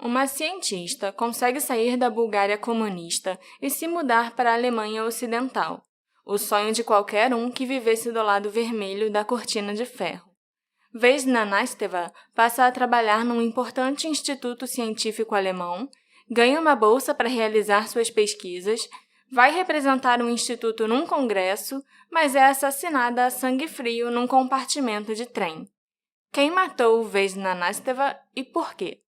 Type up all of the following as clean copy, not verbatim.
Uma cientista consegue sair da Bulgária comunista e se mudar para a Alemanha Ocidental, o sonho de qualquer um que vivesse do lado vermelho da cortina de ferro. Vesna Nasteva passa a trabalhar num importante instituto científico alemão, ganha uma bolsa para realizar suas pesquisas, vai representar o instituto num congresso, mas é assassinada a sangue frio num compartimento de trem. Quem matou Vesna Nasteva e por quê?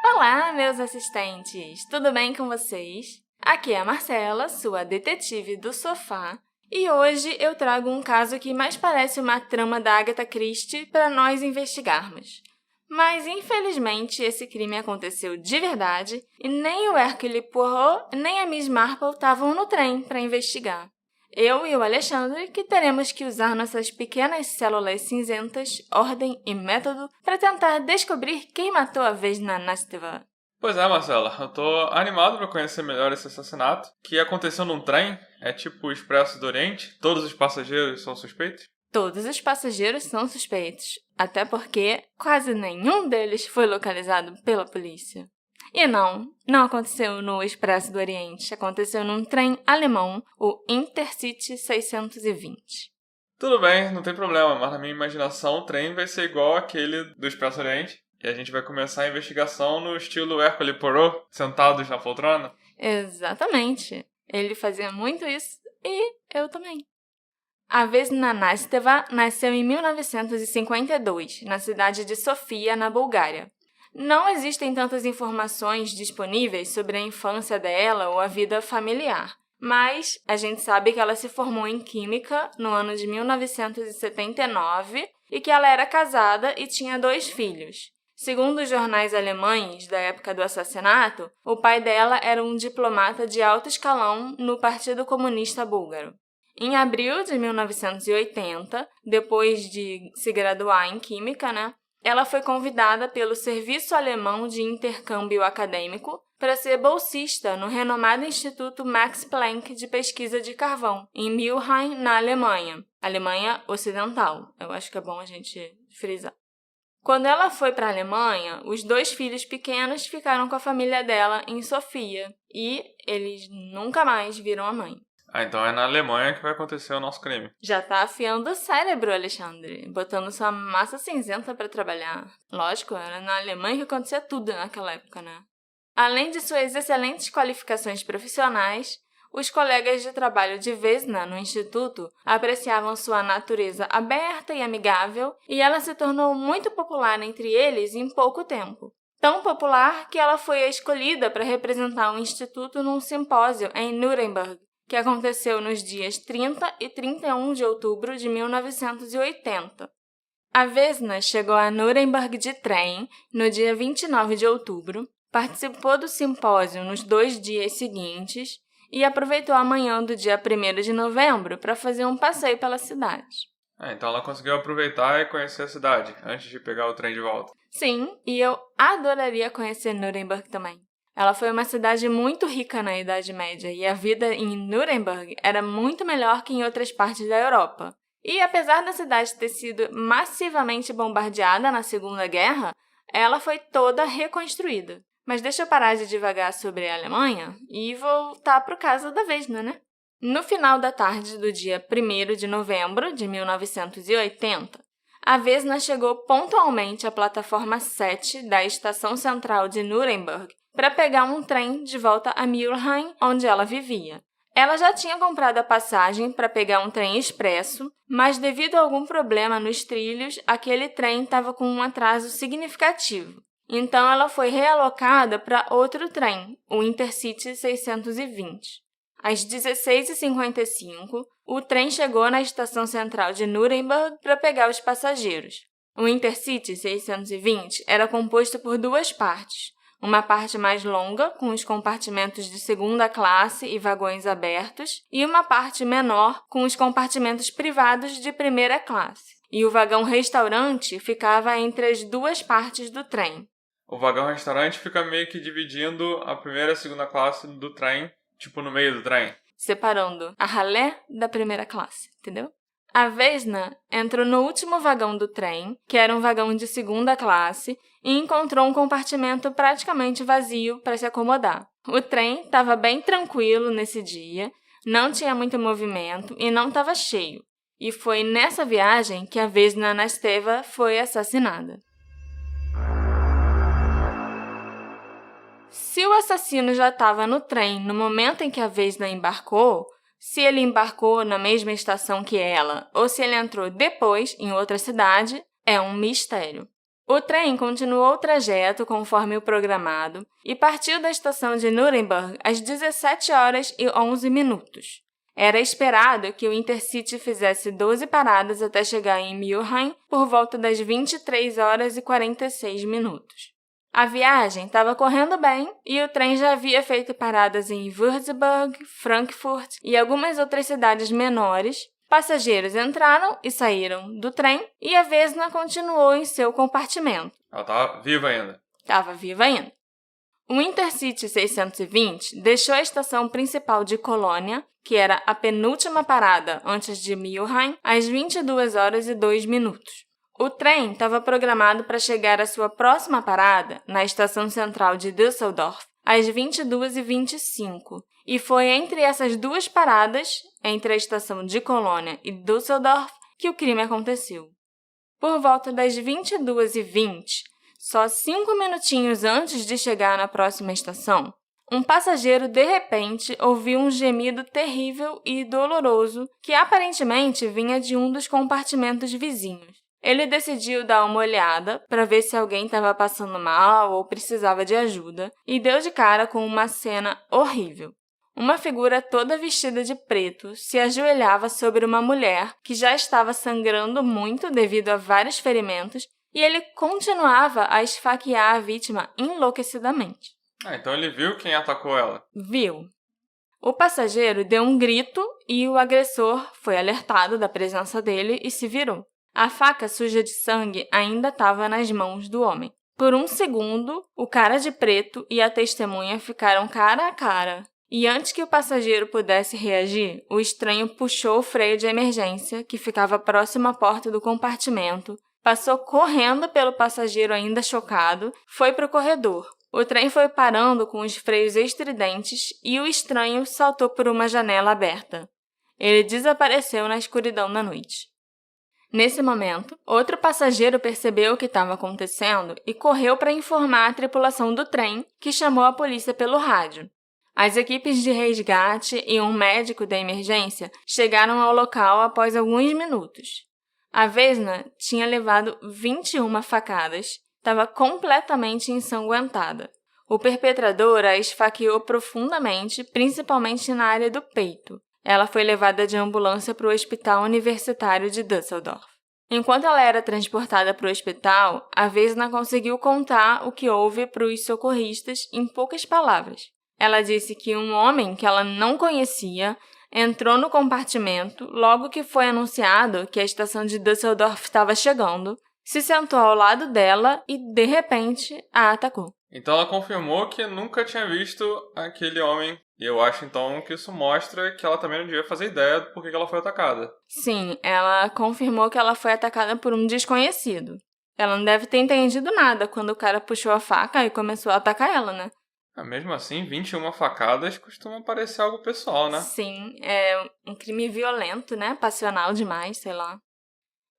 Olá, meus assistentes! Tudo bem com vocês? Aqui é a Marcela, sua detetive do sofá, e hoje eu trago um caso que mais parece uma trama da Agatha Christie para nós investigarmos. Mas, infelizmente, esse crime aconteceu de verdade e nem o Hercule Poirot nem a Miss Marple estavam no trem para investigar. Eu e o Alexandre que teremos que usar nossas pequenas células cinzentas, ordem e método para tentar descobrir quem matou a Vesna Nasteva. Pois é, Marcela, eu tô animado para conhecer melhor esse assassinato, que aconteceu num trem, é tipo o Expresso do Oriente, todos os passageiros são suspeitos? Todos os passageiros são suspeitos, até porque quase nenhum deles foi localizado pela polícia. E não aconteceu no Expresso do Oriente, aconteceu num trem alemão, o Intercity 620. Tudo bem, não tem problema, mas na minha imaginação o trem vai ser igual aquele do Expresso do Oriente, e a gente vai começar a investigação no estilo Hercule Poirot, sentados na poltrona. Exatamente, ele fazia muito isso e eu também. A Vesna Nasteva nasceu em 1952, na cidade de Sofia, na Bulgária. Não existem tantas informações disponíveis sobre a infância dela ou a vida familiar, mas a gente sabe que ela se formou em Química no ano de 1979 e que ela era casada e tinha 2 filhos. Segundo os jornais alemães da época do assassinato, o pai dela era um diplomata de alto escalão no Partido Comunista Búlgaro. Em abril de 1980, depois de se graduar em Química, ela foi convidada pelo Serviço Alemão de Intercâmbio Acadêmico para ser bolsista no renomado Instituto Max Planck de Pesquisa de Carvão, em Mülheim, na Alemanha Ocidental. Eu acho que é bom a gente frisar. Quando ela foi para a Alemanha, os 2 filhos pequenos ficaram com a família dela em Sofia e eles nunca mais viram a mãe. Então é na Alemanha que vai acontecer o nosso crime. Já tá afiando o cérebro, Alexandre, botando sua massa cinzenta para trabalhar. Lógico, era na Alemanha que acontecia tudo naquela época, Além de suas excelentes qualificações profissionais, os colegas de trabalho de Vesna no instituto apreciavam sua natureza aberta e amigável e ela se tornou muito popular entre eles em pouco tempo. Tão popular que ela foi a escolhida para representar o instituto num simpósio em Nuremberg, que aconteceu nos dias 30 e 31 de outubro de 1980. A Vesna chegou a Nuremberg de trem no dia 29 de outubro, participou do simpósio nos 2 dias seguintes e aproveitou a manhã do dia 1º de novembro para fazer um passeio pela cidade. Então ela conseguiu aproveitar e conhecer a cidade, antes de pegar o trem de volta. Sim, e eu adoraria conhecer Nuremberg também. Ela foi uma cidade muito rica na Idade Média e a vida em Nuremberg era muito melhor que em outras partes da Europa. E apesar da cidade ter sido massivamente bombardeada na Segunda Guerra, ela foi toda reconstruída. Mas deixa eu parar de divagar sobre a Alemanha e voltar para o caso da Vesna, No final da tarde do dia 1º de novembro de 1980, a Vesna chegou pontualmente à plataforma 7 da Estação Central de Nuremberg para pegar um trem de volta a Mülheim, onde ela vivia. Ela já tinha comprado a passagem para pegar um trem expresso, mas devido a algum problema nos trilhos, aquele trem estava com um atraso significativo. Então, ela foi realocada para outro trem, o Intercity 620. Às 16h55, o trem chegou na estação central de Nuremberg para pegar os passageiros. O Intercity 620 era composto por 2 partes. Uma parte mais longa, com os compartimentos de segunda classe e vagões abertos, e uma parte menor, com os compartimentos privados de primeira classe. e o vagão restaurante ficava entre as duas partes do trem. O vagão restaurante fica meio que dividindo a primeira e a segunda classe do trem, tipo no meio do trem. Separando a ralé da primeira classe, entendeu? A Vesna entrou no último vagão do trem, que era um vagão de segunda classe, e encontrou um compartimento praticamente vazio para se acomodar. O trem estava bem tranquilo nesse dia, não tinha muito movimento e não estava cheio. E foi nessa viagem que a Vesna Anasteva foi assassinada. Se o assassino já estava no trem no momento em que a Vesna embarcou, se ele embarcou na mesma estação que ela ou se ele entrou depois em outra cidade, é um mistério. O trem continuou o trajeto conforme o programado e partiu da estação de Nuremberg às 17h11. Era esperado que o Intercity fizesse 12 paradas até chegar em Mülheim por volta das 23h46. A viagem estava correndo bem e o trem já havia feito paradas em Würzburg, Frankfurt e algumas outras cidades menores. Passageiros entraram e saíram do trem e a Vesna continuou em seu compartimento. Ela estava viva ainda. Estava viva ainda. O Intercity 620 deixou a estação principal de Colônia, que era a penúltima parada antes de Mülheim, às 22h02. O trem estava programado para chegar à sua próxima parada, na estação central de Düsseldorf, às 22h25, e foi entre essas duas paradas, entre a estação de Colônia e Düsseldorf, que o crime aconteceu. Por volta das 22h20, só 5 minutinhos antes de chegar na próxima estação, um passageiro de repente ouviu um gemido terrível e doloroso que aparentemente vinha de um dos compartimentos vizinhos. Ele decidiu dar uma olhada para ver se alguém estava passando mal ou precisava de ajuda e deu de cara com uma cena horrível. Uma figura toda vestida de preto se ajoelhava sobre uma mulher que já estava sangrando muito devido a vários ferimentos e ele continuava a esfaquear a vítima enlouquecidamente. Então ele viu quem atacou ela. Viu. O passageiro deu um grito e o agressor foi alertado da presença dele e se virou. A faca suja de sangue ainda estava nas mãos do homem. Por um segundo, o cara de preto e a testemunha ficaram cara a cara. E antes que o passageiro pudesse reagir, o estranho puxou o freio de emergência, que ficava próximo à porta do compartimento, passou correndo pelo passageiro ainda chocado, foi para o corredor. O trem foi parando com os freios estridentes e o estranho saltou por uma janela aberta. Ele desapareceu na escuridão da noite. Nesse momento, outro passageiro percebeu o que estava acontecendo e correu para informar a tripulação do trem, que chamou a polícia pelo rádio. As equipes de resgate e um médico da emergência chegaram ao local após alguns minutos. A Vesna tinha levado 21 facadas, estava completamente ensanguentada. O perpetrador a esfaqueou profundamente, principalmente na área do peito. Ela foi levada de ambulância para o Hospital Universitário de Düsseldorf. Enquanto ela era transportada para o hospital, a Vesna conseguiu contar o que houve para os socorristas em poucas palavras. Ela disse que um homem que ela não conhecia entrou no compartimento logo que foi anunciado que a estação de Düsseldorf estava chegando, se sentou ao lado dela e, de repente, a atacou. Então ela confirmou que nunca tinha visto aquele homem. E eu acho, então, que isso mostra que ela também não devia fazer ideia do porquê que ela foi atacada. Sim, ela confirmou que ela foi atacada por um desconhecido. Ela não deve ter entendido nada quando o cara puxou a faca e começou a atacar ela, né? Mesmo assim, 21 facadas costuma parecer algo pessoal, né? Sim, é um crime violento, né? Passional demais, sei lá.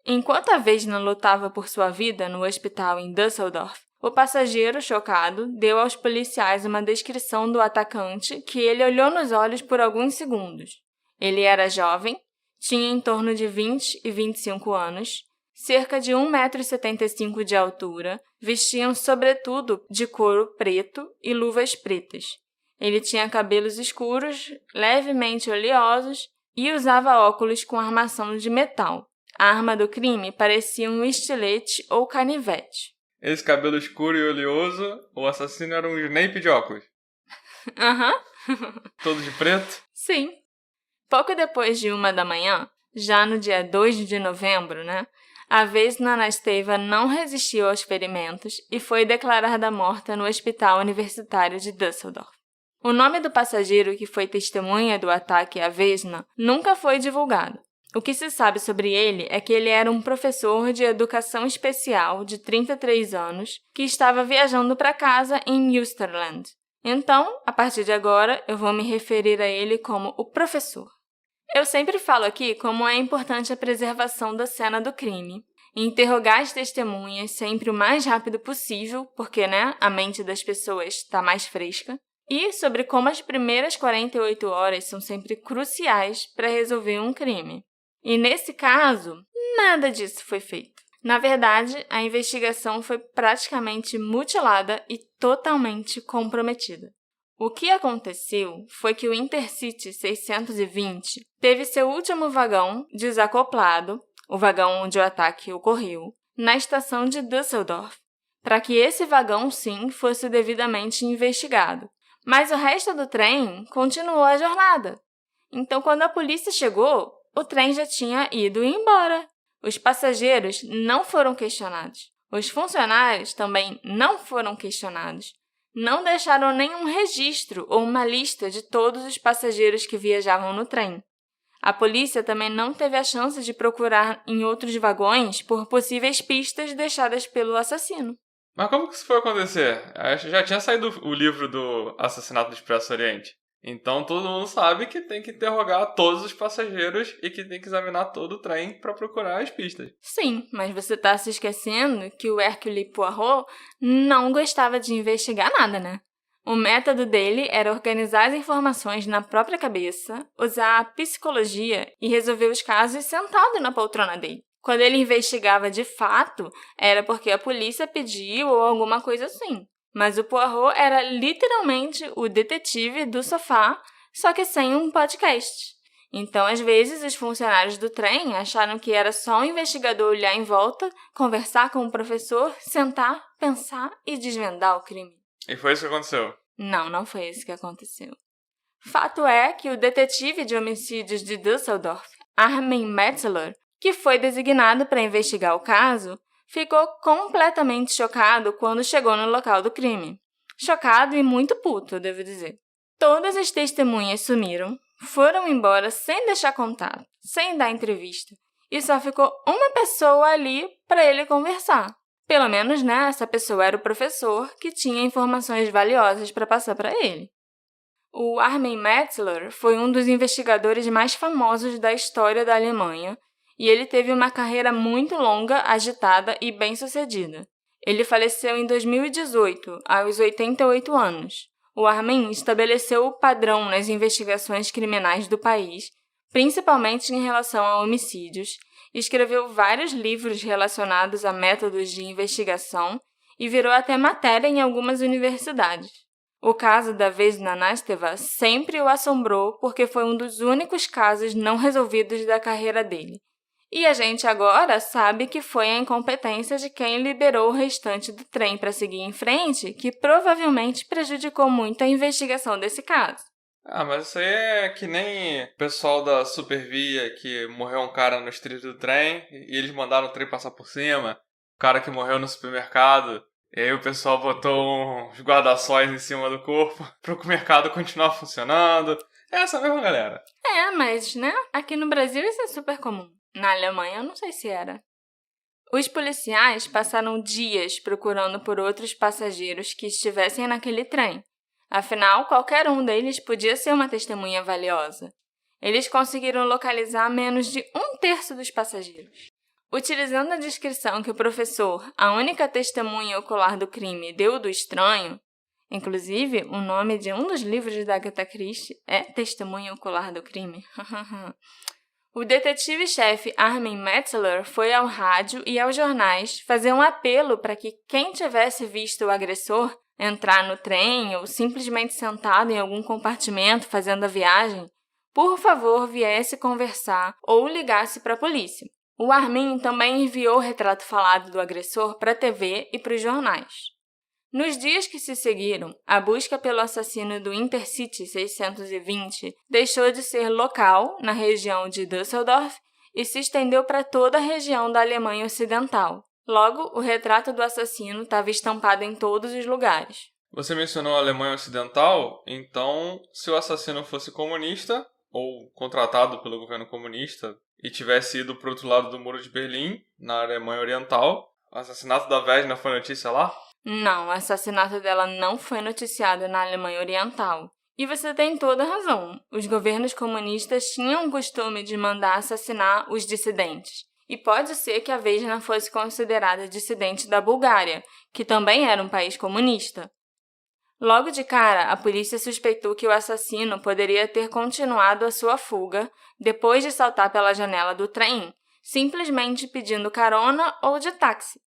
Enquanto a Vesna lutava por sua vida no hospital em Düsseldorf, o passageiro, chocado, deu aos policiais uma descrição do atacante que ele olhou nos olhos por alguns segundos. Ele era jovem, tinha em torno de 20 e 25 anos, cerca de 1,75 m de altura, vestia um sobretudo de couro preto e luvas pretas. Ele tinha cabelos escuros, levemente oleosos e usava óculos com armação de metal. A arma do crime parecia um estilete ou canivete. Esse cabelo escuro e oleoso, o assassino era um Snape de óculos. Aham. Todo de preto? Sim. Pouco depois de 1 da manhã, já no dia 2 de novembro, né? a Vesna Anasteva não resistiu aos ferimentos e foi declarada morta no Hospital Universitário de Düsseldorf. O nome do passageiro que foi testemunha do ataque à Vesna nunca foi divulgado. O que se sabe sobre ele é que ele era um professor de educação especial de 33 anos que estava viajando para casa em Münsterland. Então, a partir de agora, eu vou me referir a ele como o professor. Eu sempre falo aqui como é importante a preservação da cena do crime, interrogar as testemunhas sempre o mais rápido possível, porque, a mente das pessoas está mais fresca, e sobre como as primeiras 48 horas são sempre cruciais para resolver um crime. E nesse caso, nada disso foi feito. Na verdade, a investigação foi praticamente mutilada e totalmente comprometida. O que aconteceu foi que o Intercity 620 teve seu último vagão desacoplado, o vagão onde o ataque ocorreu, na estação de Düsseldorf, para que esse vagão, sim, fosse devidamente investigado. Mas o resto do trem continuou a jornada. Então, quando a polícia chegou, o trem já tinha ido embora. Os passageiros não foram questionados. Os funcionários também não foram questionados. Não deixaram nenhum registro ou uma lista de todos os passageiros que viajavam no trem. A polícia também não teve a chance de procurar em outros vagões por possíveis pistas deixadas pelo assassino. Mas como que isso foi acontecer? Já tinha saído o livro do Assassinato do Expresso Oriente. Então todo mundo sabe que tem que interrogar todos os passageiros e que tem que examinar todo o trem para procurar as pistas. Sim, mas você está se esquecendo que o Hercule Poirot não gostava de investigar nada, né? O método dele era organizar as informações na própria cabeça, usar a psicologia e resolver os casos sentado na poltrona dele. Quando ele investigava de fato, era porque a polícia pediu ou alguma coisa assim. Mas o Poirot era literalmente o detetive do sofá, só que sem um podcast. Então, às vezes, os funcionários do trem acharam que era só o investigador olhar em volta, conversar com o professor, sentar, pensar e desvendar o crime. E foi isso que aconteceu? Não foi isso que aconteceu. Fato é que o detetive de homicídios de Düsseldorf, Armin Metzler, que foi designado para investigar o caso, ficou completamente chocado quando chegou no local do crime. Chocado e muito puto, devo dizer. Todas as testemunhas sumiram, foram embora sem deixar contato, sem dar entrevista, e só ficou uma pessoa ali para ele conversar. Pelo menos, essa pessoa era o professor que tinha informações valiosas para passar para ele. O Armin Metzler foi um dos investigadores mais famosos da história da Alemanha, e ele teve uma carreira muito longa, agitada e bem-sucedida. Ele faleceu em 2018, aos 88 anos. O Armin estabeleceu o padrão nas investigações criminais do país, principalmente em relação a homicídios, escreveu vários livros relacionados a métodos de investigação e virou até matéria em algumas universidades. O caso da Vesna Anasteva sempre o assombrou porque foi um dos únicos casos não resolvidos da carreira dele. E a gente agora sabe que foi a incompetência de quem liberou o restante do trem para seguir em frente que provavelmente prejudicou muito a investigação desse caso. Mas isso aí é que nem o pessoal da Supervia, que morreu um cara nos trilhos do trem e eles mandaram o trem passar por cima. O cara que morreu no supermercado, e aí o pessoal botou uns guarda-sóis em cima do corpo para o mercado continuar funcionando. É essa mesma galera. Mas, aqui no Brasil isso é super comum. Na Alemanha, eu não sei se era. Os policiais passaram dias procurando por outros passageiros que estivessem naquele trem. Afinal, qualquer um deles podia ser uma testemunha valiosa. Eles conseguiram localizar menos de 1/3 dos passageiros. Utilizando a descrição que o professor, a única testemunha ocular do crime, deu do estranho, inclusive o nome de um dos livros da Agatha Christie é Testemunha Ocular do Crime, o detetive-chefe Armin Metzler foi ao rádio e aos jornais fazer um apelo para que quem tivesse visto o agressor entrar no trem ou simplesmente sentado em algum compartimento fazendo a viagem, por favor viesse conversar ou ligasse para a polícia. O Armin também enviou o retrato falado do agressor para a TV e para os jornais. Nos dias que se seguiram, a busca pelo assassino do Intercity 620 deixou de ser local, na região de Düsseldorf, e se estendeu para toda a região da Alemanha Ocidental. Logo, o retrato do assassino estava estampado em todos os lugares. Você mencionou a Alemanha Ocidental, então, se o assassino fosse comunista, ou contratado pelo governo comunista, e tivesse ido para o outro lado do Muro de Berlim, na Alemanha Oriental, o assassinato da Vesna foi notícia lá? Não, o assassinato dela não foi noticiado na Alemanha Oriental. E você tem toda a razão. Os governos comunistas tinham o costume de mandar assassinar os dissidentes. E pode ser que a Vesna fosse considerada dissidente da Bulgária, que também era um país comunista. Logo de cara, a polícia suspeitou que o assassino poderia ter continuado a sua fuga depois de saltar pela janela do trem, simplesmente pedindo carona ou de táxi.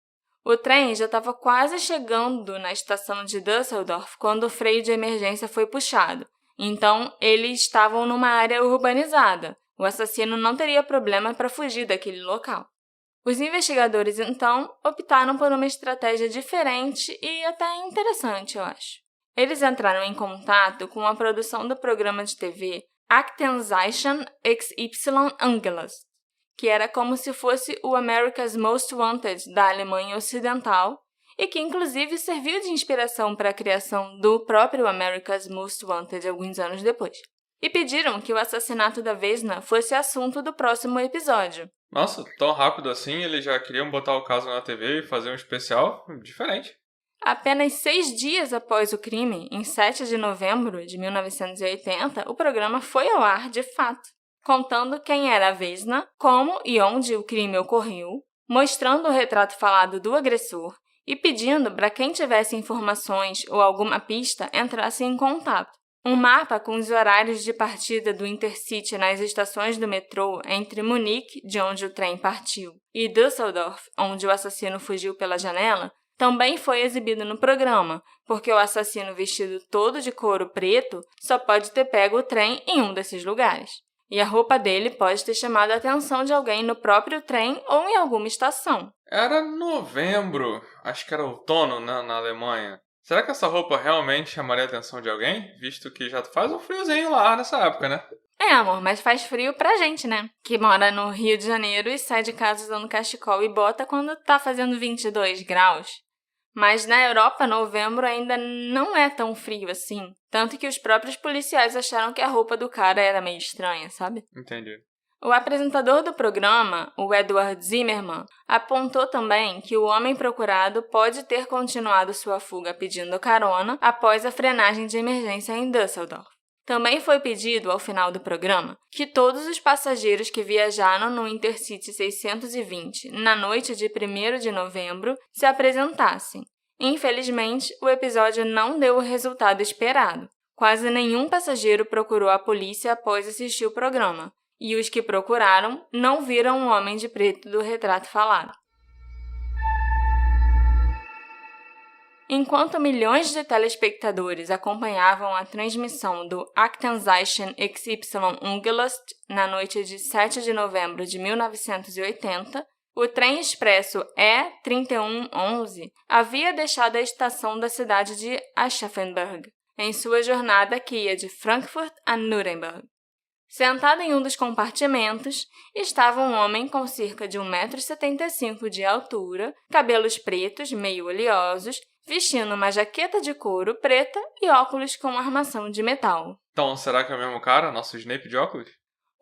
O trem já estava quase chegando na estação de Düsseldorf quando o freio de emergência foi puxado. Então, eles estavam numa área urbanizada. O assassino não teria problema para fugir daquele local. Os investigadores, então, optaram por uma estratégia diferente e até interessante, eu acho. Eles entraram em contato com a produção do programa de TV Aktenzeichen XY Angelast, que era como se fosse o America's Most Wanted da Alemanha Ocidental e que, inclusive, serviu de inspiração para a criação do próprio America's Most Wanted alguns anos depois. E pediram que o assassinato da Vesna fosse assunto do próximo episódio. Nossa, tão rápido assim, eles já queriam botar o caso na TV e fazer um especial diferente. Apenas 6 dias após o crime, em 7 de novembro de 1980, o programa foi ao ar de fato, contando quem era a Vesna, como e onde o crime ocorreu, mostrando o retrato falado do agressor e pedindo para quem tivesse informações ou alguma pista entrasse em contato. Um mapa com os horários de partida do Intercity nas estações do metrô entre Munique, de onde o trem partiu, e Düsseldorf, onde o assassino fugiu pela janela, também foi exibido no programa, porque o assassino vestido todo de couro preto só pode ter pego o trem em um desses lugares. E a roupa dele pode ter chamado a atenção de alguém no próprio trem ou em alguma estação. Era novembro, acho que era outono, né, na Alemanha. Será que essa roupa realmente chamaria a atenção de alguém? Visto que já faz um friozinho lá nessa época, né? É, amor, mas faz frio pra gente, né? Que mora no Rio de Janeiro e sai de casa usando cachecol e bota quando tá fazendo 22 graus. Mas na Europa, novembro ainda não é tão frio assim. Tanto que os próprios policiais acharam que a roupa do cara era meio estranha, sabe? Entendi. O apresentador do programa, o Edward Zimmermann, apontou também que o homem procurado pode ter continuado sua fuga pedindo carona após a frenagem de emergência em Düsseldorf. Também foi pedido, ao final do programa, que todos os passageiros que viajaram no Intercity 620 na noite de 1º de novembro se apresentassem. Infelizmente, o episódio não deu o resultado esperado. Quase nenhum passageiro procurou a polícia após assistir o programa. E os que procuraram não viram o homem de preto do retrato falado. Enquanto milhões de telespectadores acompanhavam a transmissão do Aktenzeichen XY Angelast na noite de 7 de novembro de 1980, o trem expresso E3111 havia deixado a estação da cidade de Aschaffenburg, em sua jornada que ia de Frankfurt a Nuremberg. Sentado em um dos compartimentos, estava um homem com cerca de 1,75 m de altura, cabelos pretos, meio oleosos, vestindo uma jaqueta de couro preta e óculos com armação de metal. Então, será que é o mesmo cara, nosso Snape de óculos?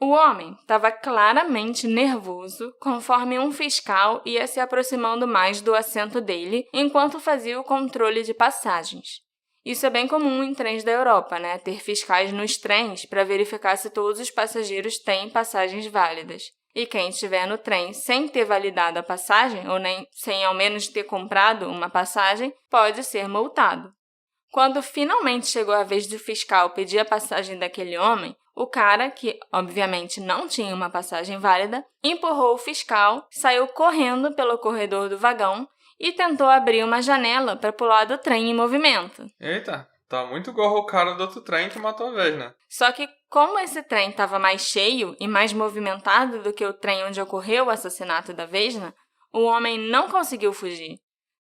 O homem estava claramente nervoso, conforme um fiscal ia se aproximando mais do assento dele enquanto fazia o controle de passagens. Isso é bem comum em trens da Europa, né? Ter fiscais nos trens para verificar se todos os passageiros têm passagens válidas. E quem estiver no trem sem ter validado a passagem, ou nem sem ao menos ter comprado uma passagem, pode ser multado. Quando finalmente chegou a vez do fiscal pedir a passagem daquele homem, o cara, que obviamente não tinha uma passagem válida, empurrou o fiscal, saiu correndo pelo corredor do vagão e tentou abrir uma janela para pular do trem em movimento. Eita, tá muito igual o cara do outro trem que matou a Vesna. Só que, como esse trem estava mais cheio e mais movimentado do que o trem onde ocorreu o assassinato da Vesna, o homem não conseguiu fugir.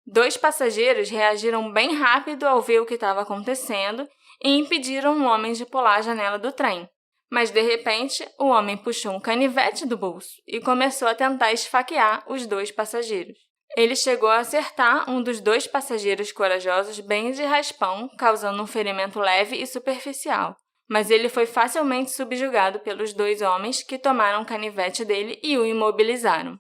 2 passageiros reagiram bem rápido ao ver o que estava acontecendo e impediram o homem de pular a janela do trem. Mas, de repente, o homem puxou um canivete do bolso e começou a tentar esfaquear os 2 passageiros. Ele chegou a acertar um dos 2 passageiros corajosos bem de raspão, causando um ferimento leve e superficial. Mas ele foi facilmente subjugado pelos 2 homens que tomaram o canivete dele e o imobilizaram.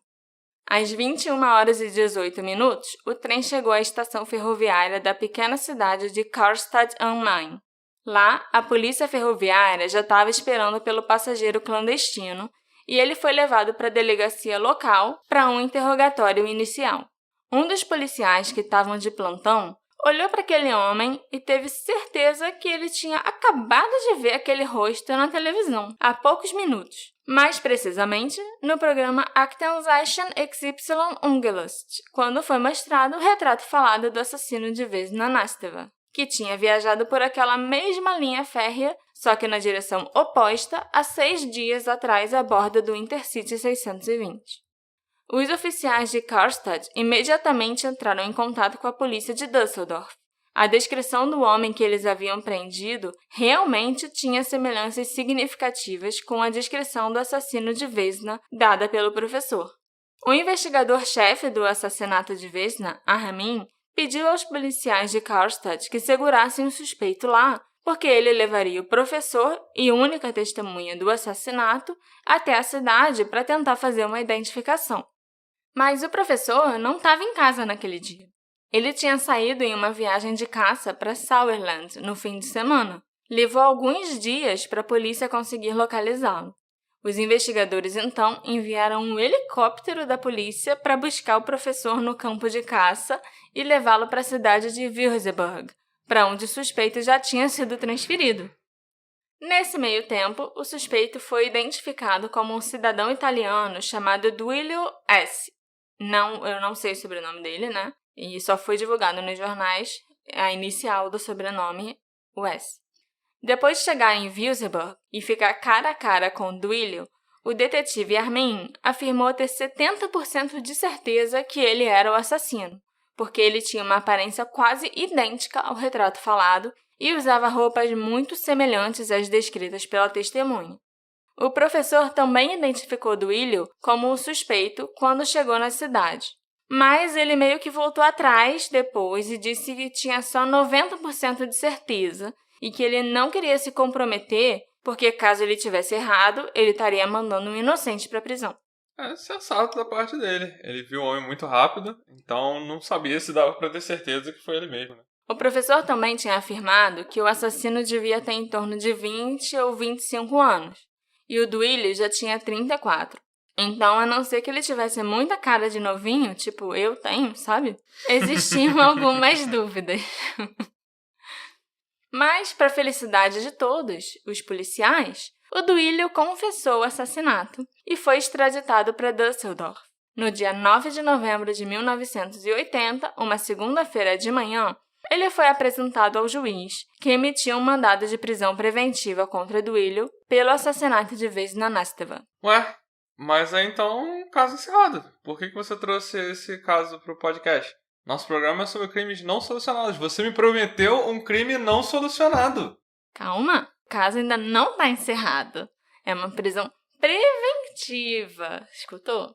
Às 21h18, o trem chegou à estação ferroviária da pequena cidade de Karlstad am Main. Lá, a polícia ferroviária já estava esperando pelo passageiro clandestino e ele foi levado para a delegacia local para um interrogatório inicial. Um dos policiais que estavam de plantão olhou para aquele homem e teve certeza que ele tinha acabado de ver aquele rosto na televisão há poucos minutos. Mais precisamente, no programa Aktenzeichen XY Ungelöst, quando foi mostrado o retrato falado do assassino de Vesna Nasteva, que tinha viajado por aquela mesma linha férrea, só que na direção oposta, há 6 dias atrás a bordo do Intercity 620. Os oficiais de Karlstad imediatamente entraram em contato com a polícia de Düsseldorf. A descrição do homem que eles haviam prendido realmente tinha semelhanças significativas com a descrição do assassino de Vesna dada pelo professor. O investigador-chefe do assassinato de Vesna, Armin, pediu aos policiais de Karlstad que segurassem o suspeito lá, porque ele levaria o professor e única testemunha do assassinato até a cidade para tentar fazer uma identificação. Mas o professor não estava em casa naquele dia. Ele tinha saído em uma viagem de caça para Sauerland no fim de semana. Levou alguns dias para a polícia conseguir localizá-lo. Os investigadores, então, enviaram um helicóptero da polícia para buscar o professor no campo de caça e levá-lo para a cidade de Würzburg, para onde o suspeito já tinha sido transferido. Nesse meio tempo, o suspeito foi identificado como um cidadão italiano chamado Duilio S. Eu não sei o sobrenome dele, né? E só foi divulgado nos jornais a inicial do sobrenome, o S. Depois de chegar em Würzburg e ficar cara a cara com Duilio, o detetive Armin afirmou ter 70% de certeza que ele era o assassino, porque ele tinha uma aparência quase idêntica ao retrato falado e usava roupas muito semelhantes às descritas pela testemunha. O professor também identificou Duilio como o suspeito quando chegou na cidade, mas ele meio que voltou atrás depois e disse que tinha só 90% de certeza e que ele não queria se comprometer porque, caso ele tivesse errado, ele estaria mandando um inocente para a prisão. É sensato da parte dele. Ele viu o homem muito rápido, então não sabia se dava para ter certeza que foi ele mesmo, né? O professor também tinha afirmado que o assassino devia ter em torno de 20 ou 25 anos, e o Duilio já tinha 34. Então, a não ser que ele tivesse muita cara de novinho, tipo eu tenho, sabe? Existiam algumas dúvidas. Mas, para a felicidade de todos, os policiais, o Duilio confessou o assassinato e foi extraditado para Düsseldorf. No dia 9 de novembro de 1980, uma segunda-feira de manhã, ele foi apresentado ao juiz, que emitiu um mandado de prisão preventiva contra Duilio pelo assassinato de Vesna Nasteva. Ué, mas é então um caso encerrado. Por que você trouxe esse caso para o podcast? Nosso programa é sobre crimes não solucionados. Você me prometeu um crime não solucionado. Calma, o caso ainda não está encerrado. É uma prisão preventiva, escutou?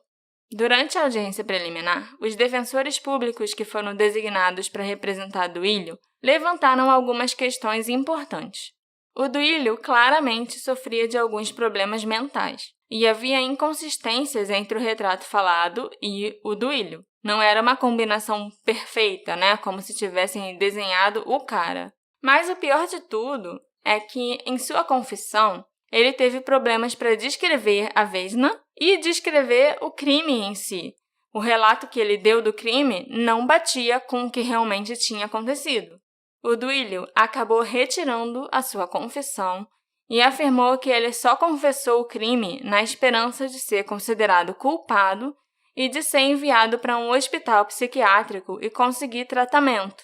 Durante a audiência preliminar, os defensores públicos que foram designados para representar Duilio levantaram algumas questões importantes. O Duilio claramente sofria de alguns problemas mentais, e havia inconsistências entre o retrato falado e o Duilio. Não era uma combinação perfeita, né? Como se tivessem desenhado o cara. Mas o pior de tudo é que, em sua confissão, ele teve problemas para descrever a Vesna e descrever o crime em si. O relato que ele deu do crime não batia com o que realmente tinha acontecido. O Duilio acabou retirando a sua confissão e afirmou que ele só confessou o crime na esperança de ser considerado culpado e de ser enviado para um hospital psiquiátrico e conseguir tratamento.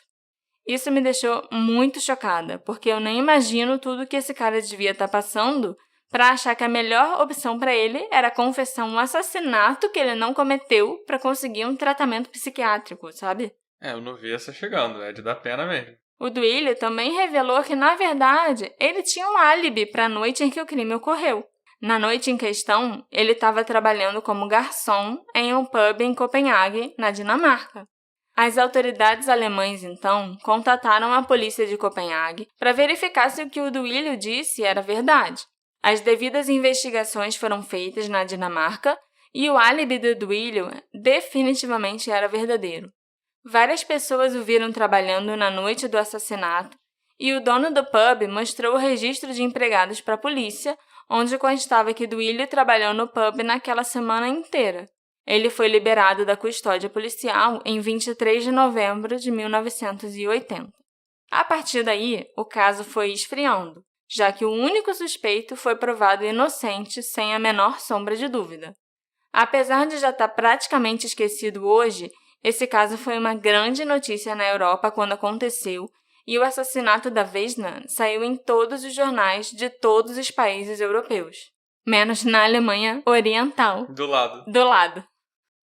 Isso me deixou muito chocada, porque eu nem imagino tudo que esse cara devia estar passando para achar que a melhor opção para ele era confessar um assassinato que ele não cometeu para conseguir um tratamento psiquiátrico, sabe? Eu não vi essa chegando, é de dar pena mesmo. O Duílio também revelou que, na verdade, ele tinha um álibi para a noite em que o crime ocorreu. Na noite em questão, ele estava trabalhando como garçom em um pub em Copenhague, na Dinamarca. As autoridades alemãs, então, contataram a polícia de Copenhague para verificar se o que o Duílio disse era verdade. As devidas investigações foram feitas na Dinamarca e o álibi do Duílio definitivamente era verdadeiro. Várias pessoas o viram trabalhando na noite do assassinato e o dono do pub mostrou o registro de empregados para a polícia, onde constava que Duílio trabalhou no pub naquela semana inteira. Ele foi liberado da custódia policial em 23 de novembro de 1980. A partir daí, o caso foi esfriando, já que o único suspeito foi provado inocente sem a menor sombra de dúvida. Apesar de já estar praticamente esquecido hoje, esse caso foi uma grande notícia na Europa quando aconteceu e o assassinato da Vesna saiu em todos os jornais de todos os países europeus, menos na Alemanha Oriental. Do lado. Do lado.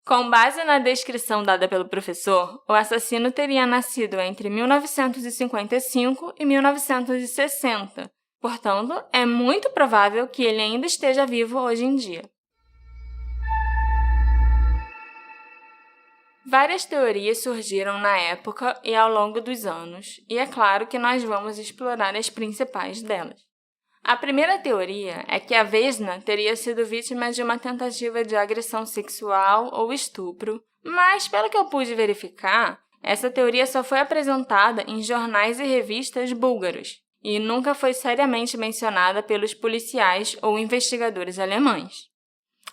Com base na descrição dada pelo professor, o assassino teria nascido entre 1955 e 1960. Portanto, é muito provável que ele ainda esteja vivo hoje em dia. Várias teorias surgiram na época e ao longo dos anos, e é claro que nós vamos explorar as principais delas. A primeira teoria é que a Vesna teria sido vítima de uma tentativa de agressão sexual ou estupro, mas, pelo que eu pude verificar, essa teoria só foi apresentada em jornais e revistas búlgaros e nunca foi seriamente mencionada pelos policiais ou investigadores alemães.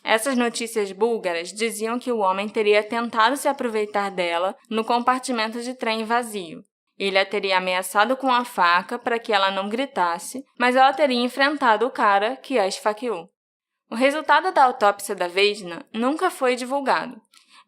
Essas notícias búlgaras diziam que o homem teria tentado se aproveitar dela no compartimento de trem vazio. Ele a teria ameaçado com a faca para que ela não gritasse, mas ela teria enfrentado o cara que a esfaqueou. O resultado da autópsia da Vesna nunca foi divulgado,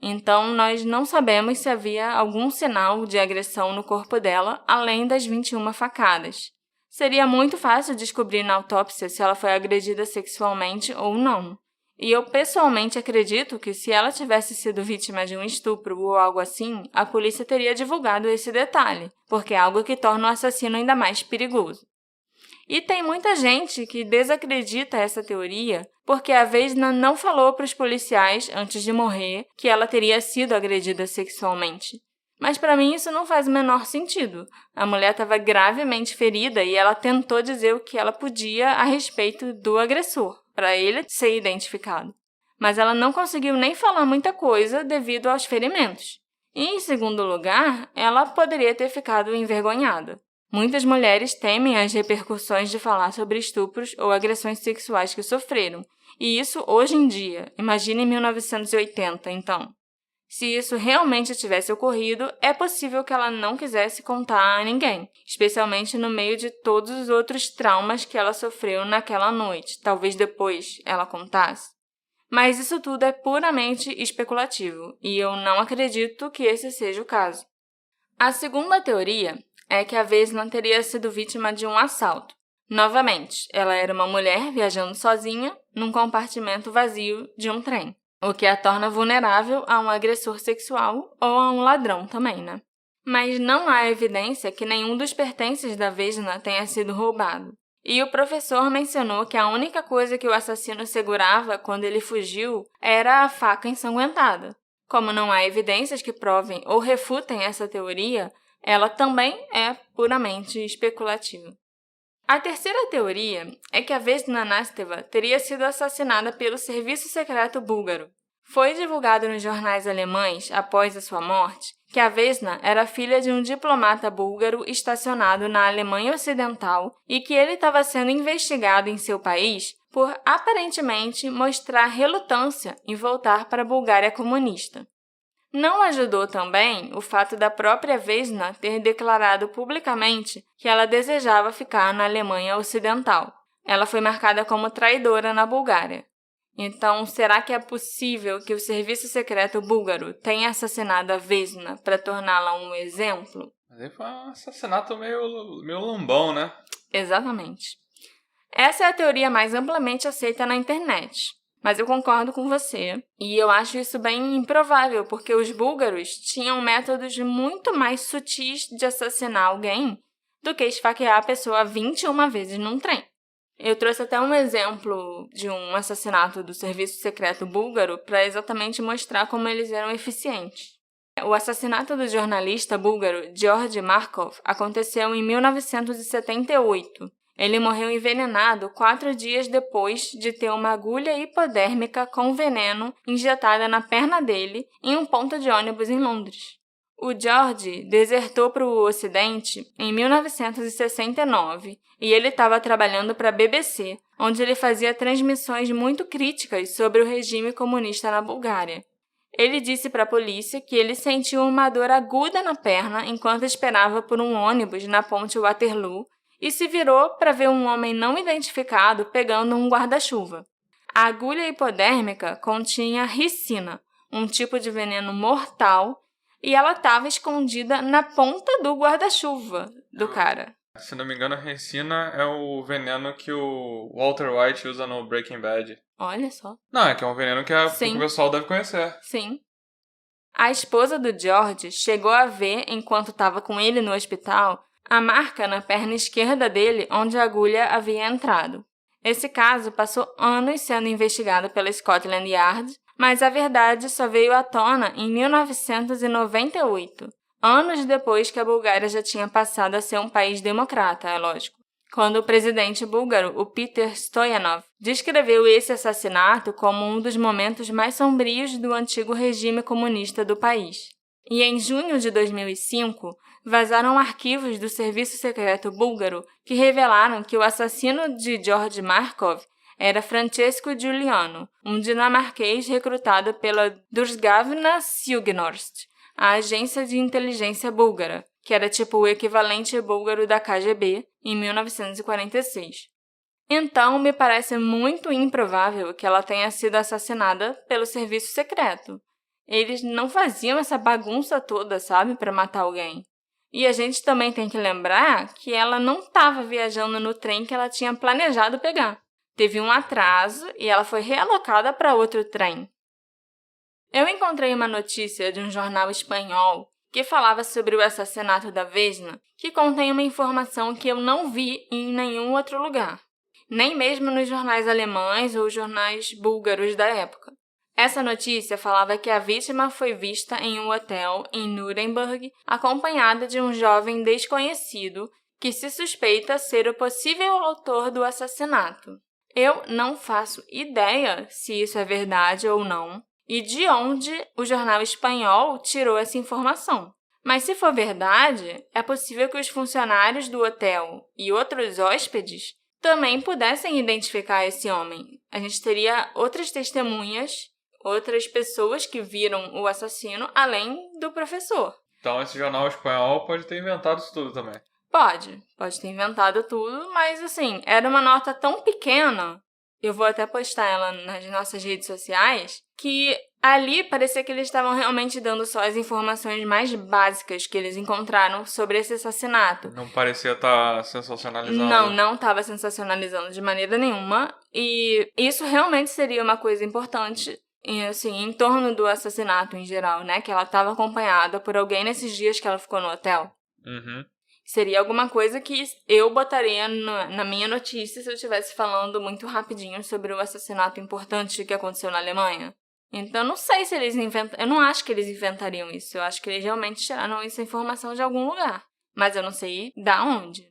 então nós não sabemos se havia algum sinal de agressão no corpo dela além das 21 facadas. Seria muito fácil descobrir na autópsia se ela foi agredida sexualmente ou não. E eu pessoalmente acredito que se ela tivesse sido vítima de um estupro ou algo assim, a polícia teria divulgado esse detalhe, porque é algo que torna o assassino ainda mais perigoso. E tem muita gente que desacredita essa teoria porque a Vesna não falou para os policiais antes de morrer que ela teria sido agredida sexualmente. Mas para mim isso não faz o menor sentido. A mulher estava gravemente ferida e ela tentou dizer o que ela podia a respeito do agressor, para ele ser identificado. Mas ela não conseguiu nem falar muita coisa devido aos ferimentos. E, em segundo lugar, ela poderia ter ficado envergonhada. Muitas mulheres temem as repercussões de falar sobre estupros ou agressões sexuais que sofreram. E isso hoje em dia. Imagine em 1980, então. Se isso realmente tivesse ocorrido, é possível que ela não quisesse contar a ninguém, especialmente no meio de todos os outros traumas que ela sofreu naquela noite. Talvez depois ela contasse. Mas isso tudo é puramente especulativo, e eu não acredito que esse seja o caso. A segunda teoria é que a Vesna teria sido vítima de um assalto. Novamente, ela era uma mulher viajando sozinha num compartimento vazio de um trem, o que a torna vulnerável a um agressor sexual ou a um ladrão também, né? Mas não há evidência que nenhum dos pertences da Vesna tenha sido roubado. E o professor mencionou que a única coisa que o assassino segurava quando ele fugiu era a faca ensanguentada. Como não há evidências que provem ou refutem essa teoria, ela também é puramente especulativa. A terceira teoria é que a Vesna Nasteva teria sido assassinada pelo serviço secreto búlgaro. Foi divulgado nos jornais alemães, após a sua morte, que a Vesna era filha de um diplomata búlgaro estacionado na Alemanha Ocidental e que ele estava sendo investigado em seu país por, aparentemente, mostrar relutância em voltar para a Bulgária comunista. Não ajudou também o fato da própria Vesna ter declarado publicamente que ela desejava ficar na Alemanha Ocidental. Ela foi marcada como traidora na Bulgária. Então, será que é possível que o serviço secreto búlgaro tenha assassinado a Vesna para torná-la um exemplo? Mas aí foi um assassinato meio lambão, né? Exatamente. Essa é a teoria mais amplamente aceita na internet. Mas eu concordo com você, e eu acho isso bem improvável, porque os búlgaros tinham métodos muito mais sutis de assassinar alguém do que esfaquear a pessoa 21 vezes num trem. Eu trouxe até um exemplo de um assassinato do serviço secreto búlgaro para exatamente mostrar como eles eram eficientes. O assassinato do jornalista búlgaro Georgi Markov aconteceu em 1978. Ele morreu envenenado 4 dias depois de ter uma agulha hipodérmica com veneno injetada na perna dele em um ponto de ônibus em Londres. O George desertou para o Ocidente em 1969 e ele estava trabalhando para a BBC, onde ele fazia transmissões muito críticas sobre o regime comunista na Bulgária. Ele disse para a polícia que ele sentiu uma dor aguda na perna enquanto esperava por um ônibus na ponte Waterloo e se virou para ver um homem não identificado pegando um guarda-chuva. A agulha hipodérmica continha ricina, um tipo de veneno mortal, e ela estava escondida na ponta do guarda-chuva do cara. Se não me engano, a ricina é o veneno que o Walter White usa no Breaking Bad. Olha só. Não, é que é um veneno que o pessoal deve conhecer. Sim. A esposa do George chegou a ver, enquanto estava com ele no hospital, a marca na perna esquerda dele onde a agulha havia entrado. Esse caso passou anos sendo investigado pela Scotland Yard, mas a verdade só veio à tona em 1998, anos depois que a Bulgária já tinha passado a ser um país democrata, é lógico, quando o presidente búlgaro, o Peter Stoyanov, descreveu esse assassinato como um dos momentos mais sombrios do antigo regime comunista do país. E em junho de 2005, vazaram arquivos do serviço secreto búlgaro que revelaram que o assassino de Georgi Markov era Francesco Giuliano, um dinamarquês recrutado pela Državna Sigurnost, a agência de inteligência búlgara, que era tipo o equivalente búlgaro da KGB, em 1946. Então, me parece muito improvável que ela tenha sido assassinada pelo serviço secreto. Eles não faziam essa bagunça toda, sabe, para matar alguém. E a gente também tem que lembrar que ela não estava viajando no trem que ela tinha planejado pegar. Teve um atraso e ela foi realocada para outro trem. Eu encontrei uma notícia de um jornal espanhol que falava sobre o assassinato da Vesna, que contém uma informação que eu não vi em nenhum outro lugar, nem mesmo nos jornais alemães ou jornais búlgaros da época. Essa notícia falava que a vítima foi vista em um hotel em Nuremberg, acompanhada de um jovem desconhecido que se suspeita ser o possível autor do assassinato. Eu não faço ideia se isso é verdade ou não e de onde o jornal espanhol tirou essa informação. Mas se for verdade, é possível que os funcionários do hotel e outros hóspedes também pudessem identificar esse homem. A gente teria outras testemunhas, outras pessoas que viram o assassino, além do professor. Então esse jornal espanhol pode ter inventado isso tudo também. Pode ter inventado tudo, mas assim, era uma nota tão pequena, eu vou até postar ela nas nossas redes sociais, que ali parecia que eles estavam realmente dando só as informações mais básicas que eles encontraram sobre esse assassinato. Não parecia estar sensacionalizando. Não estava sensacionalizando de maneira nenhuma, e isso realmente seria uma coisa importante, assim, em torno do assassinato em geral, né? Que ela estava acompanhada por alguém nesses dias que ela ficou no hotel. Uhum. Seria alguma coisa que eu botaria na minha notícia se eu estivesse falando muito rapidinho sobre o assassinato importante que aconteceu na Alemanha. Então, não sei se eles eu não acho que eles inventariam isso. Eu acho que eles realmente tiraram essa informação de algum lugar. Mas eu não sei da onde.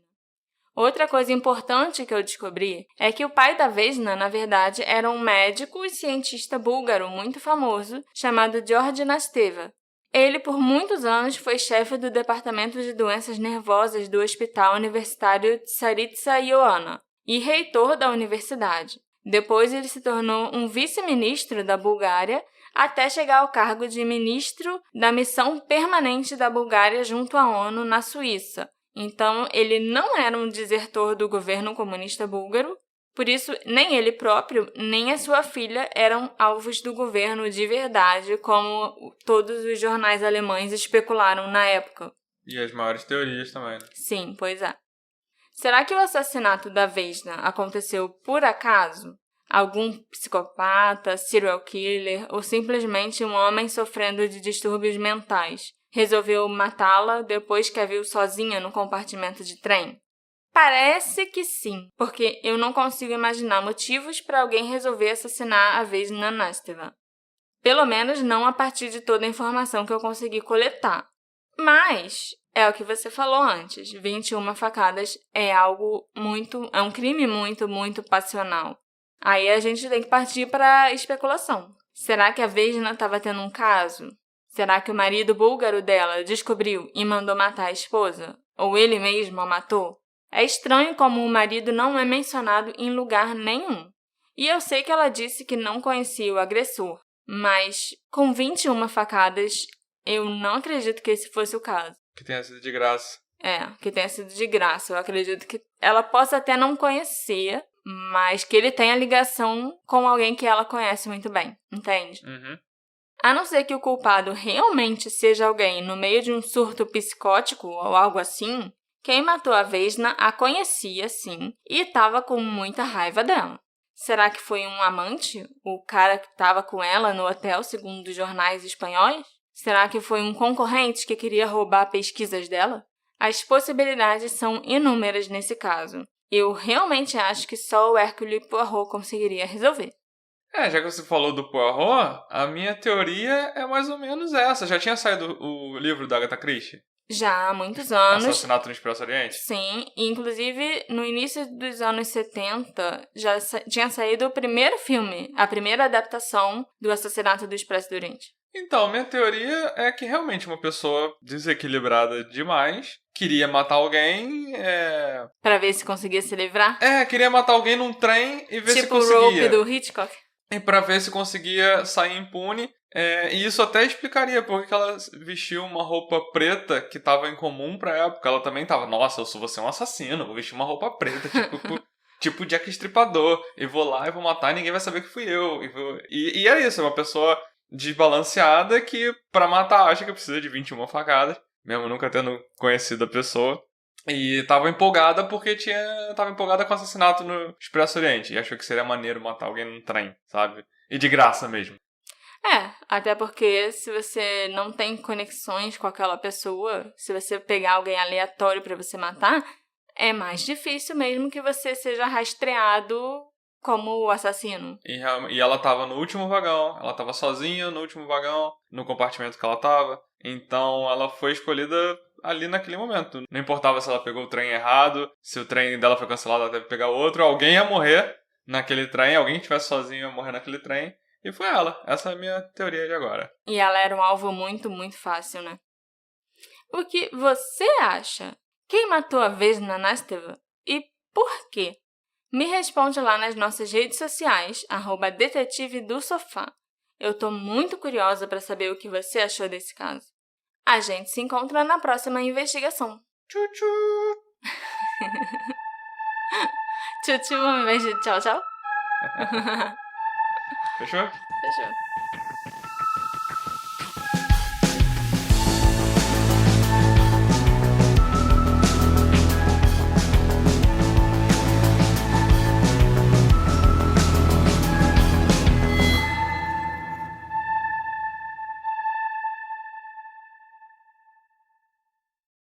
Outra coisa importante que eu descobri é que o pai da Vesna, na verdade, era um médico e cientista búlgaro muito famoso chamado George Nasteva. Ele, por muitos anos, foi chefe do Departamento de Doenças Nervosas do Hospital Universitário Tsaritsa Ioana e reitor da universidade. Depois, ele se tornou um vice-ministro da Bulgária até chegar ao cargo de ministro da Missão Permanente da Bulgária junto à ONU na Suíça. Então, ele não era um desertor do governo comunista búlgaro, por isso, nem ele próprio, nem a sua filha eram alvos do governo de verdade, como todos os jornais alemães especularam na época. E as maiores teorias também, né? Sim, pois é. Será que o assassinato da Vesna aconteceu por acaso? algum psicopata, serial killer ou simplesmente um homem sofrendo de distúrbios mentais resolveu matá-la depois que a viu sozinha no compartimento de trem? Parece que sim, porque eu não consigo imaginar motivos para alguém resolver assassinar a Vesna Nasteva. Pelo menos não a partir de toda a informação que eu consegui coletar. Mas é o que você falou antes, 21 facadas é um crime muito, muito passional. Aí a gente tem que partir para a especulação. Será que a Vesna estava tendo um caso? Será que o marido búlgaro dela descobriu e mandou matar a esposa? Ou ele mesmo a matou? É estranho como o marido não é mencionado em lugar nenhum. E eu sei que ela disse que não conhecia o agressor, mas com 21 facadas, eu não acredito que esse fosse o caso. Que tenha sido de graça. Que tenha sido de graça. Eu acredito que ela possa até não conhecer, mas que ele tenha ligação com alguém que ela conhece muito bem, entende? Uhum. A não ser que o culpado realmente seja alguém no meio de um surto psicótico ou algo assim, quem matou a Vesna a conhecia, sim, e estava com muita raiva dela. Será que foi um amante? O cara que estava com ela no hotel, segundo os jornais espanhóis? Será que foi um concorrente que queria roubar pesquisas dela? As possibilidades são inúmeras nesse caso. Eu realmente acho que só o Hercule Poirot conseguiria resolver. Já que você falou do Poirot, a minha teoria é mais ou menos essa. Já tinha saído o livro da Agatha Christie? Já há muitos anos. Assassinato no Expresso Oriente? Sim, e inclusive no início dos anos 70 já tinha saído o primeiro filme, a primeira adaptação do Assassinato do Expresso do Oriente. Então, minha teoria é que realmente uma pessoa desequilibrada demais queria matar alguém. Pra ver se conseguia se livrar? Queria matar alguém num trem e ver se Tipo o conseguia. Rope do Hitchcock. E pra ver se conseguia sair impune. E isso até explicaria porque ela vestiu uma roupa preta que tava incomum pra época. Ela também tava, nossa, vou ser um assassino, vou vestir uma roupa preta, tipo Jack Estripador. E vou lá e vou matar e ninguém vai saber que fui eu. E é isso, é uma pessoa desbalanceada que pra matar acha que precisa de 21 facadas, mesmo nunca tendo conhecido a pessoa. E tava empolgada porque tava empolgada com o assassinato no Expresso Oriente. E achou que seria maneiro matar alguém num trem, sabe? E de graça mesmo. Até porque se você não tem conexões com aquela pessoa, se você pegar alguém aleatório pra você matar, é mais difícil mesmo que você seja rastreado como o assassino. E ela tava no último vagão, ela tava sozinha no último vagão, no compartimento que ela tava. Então ela foi escolhida ali naquele momento. Não importava se ela pegou o trem errado, se o trem dela foi cancelado, ela teve que pegar outro, alguém ia morrer naquele trem, alguém que estivesse sozinho ia morrer naquele trem. E foi ela. Essa é a minha teoria de agora. E ela era um alvo muito, muito fácil, né? O que você acha? Quem matou a Vesna Nasteva? E por quê? Me responde lá nas nossas redes sociais, @detetive-do-sofá. Eu tô muito curiosa para saber o que você achou desse caso. A gente se encontra na próxima investigação. Tchau. Tchau, ao invés de tchau, tchau. Fechou? Fechou.